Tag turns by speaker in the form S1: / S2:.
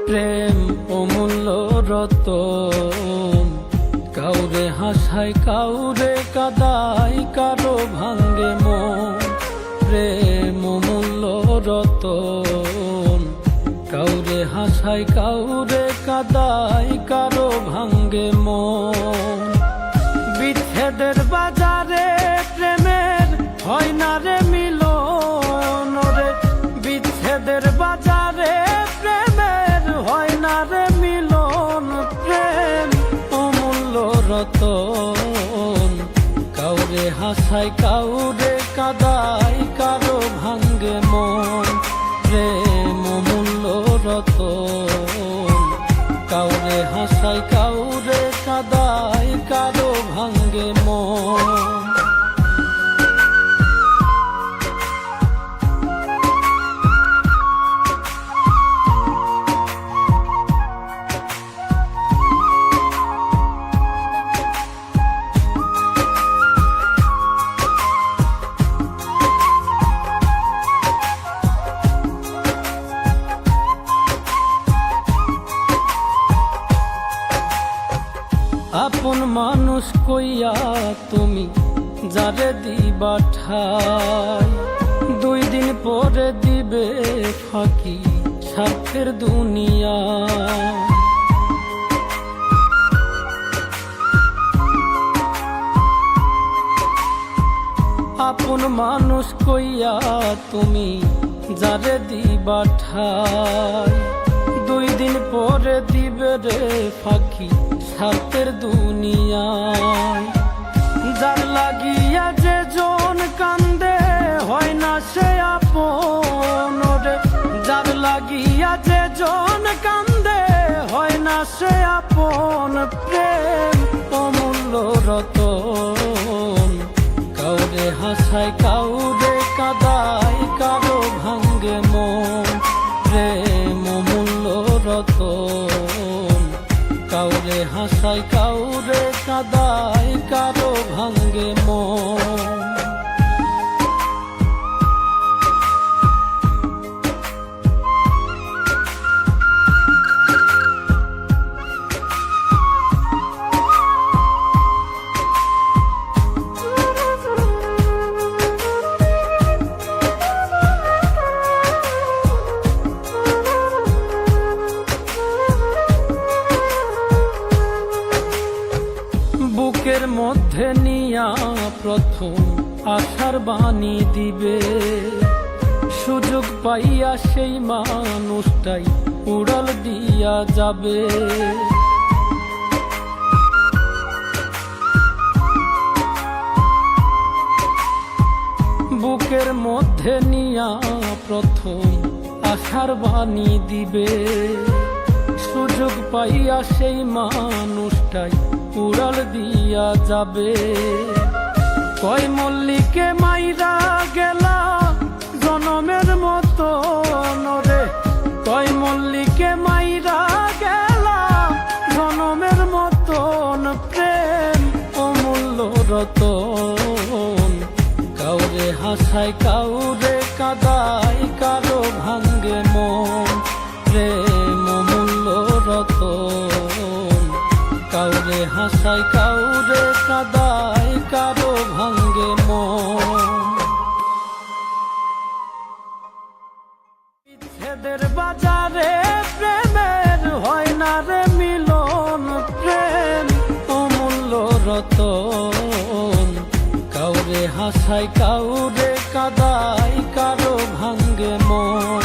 S1: প্রেম অমূল্য রতন, কাউরে হাসায় কাউরে কাদায়, কারো ভাঙ্গে মন। প্রেম অমূল্য রতন, কাউরে হাসায় কাউরে কাদায়, কারো ভাঙ্গে মন। বিচ্ছেদের বাজারে প্রেমের হয় না রে মিলন রে, বিচ্ছেদের বাজারে প্রেমের হয় না রে মিলন। প্রেম অমূল্য রতন, কাউরে হাসায় কাউরে কাদায়, কারো ভাঙ্গে মন। প্রেম অমূল্য রতন, কাউরে হাসায় কাউরে কাদায়, কারো ভাঙ্গে মন। আপন মানুষ কইয়া তুমি যারে দিবা ঠাই, 2 দিন পরে দিবে ফাঁকি স্বার্থের দুনিয়া। আপন মানুষ কইয়া তুমি যারে দিবা ঠাই, 2 দিন পরে দিবে রে ফাঁকি স্বার্থের দুনিয়ায়। যার লাগিয়া যে জন কান্দে হয় না সে আপন রে, যার লাগিয়া যে জন কান্দে হয় না সে আপন। প্রেম অমূল্য রতন, কাউরে হাসায় কাউরে কাদায়, কারো ভাঙ্গে মন। প্রেম অমূল্য রতন, কাউরে হাসায় কাউরে কাদায়, কারো ভাঙ্গে মন। বুকের মধ্যে নিয়া প্রথম আশার বাণী দিবে, সুযোগ পাইয়া সেই মানুষটাই উড়াল দিয়া যাবে। বুকের মধ্যে নিয়া প্রথম আশার বাণী দিবে, সুযোগ পাইয়া সেই মানুষটাই উড়াল দিয়া যাবে। কয় মল্লিকে মাইরা গেলা জনমের মতো রে, কয় মল্লিকে মাইরা গেলা জনমের মতন। প্রেম অমূল্য রতন, কাউরে হাসায় কাউরে কাদায়, কারো ভাঙ্গে মন। প্রেম অমূল্য রতন, কাউরে হাসায় কাউরে কাদায়, কারো ভাঙ্গে মন। বিচ্ছেদের বাজারে প্রেমের হয় না রে মিলন। প্রেম অমূল্য রতন, কাউরে হাসায় কাউরে কাদায়, কারো ভাঙ্গে মন।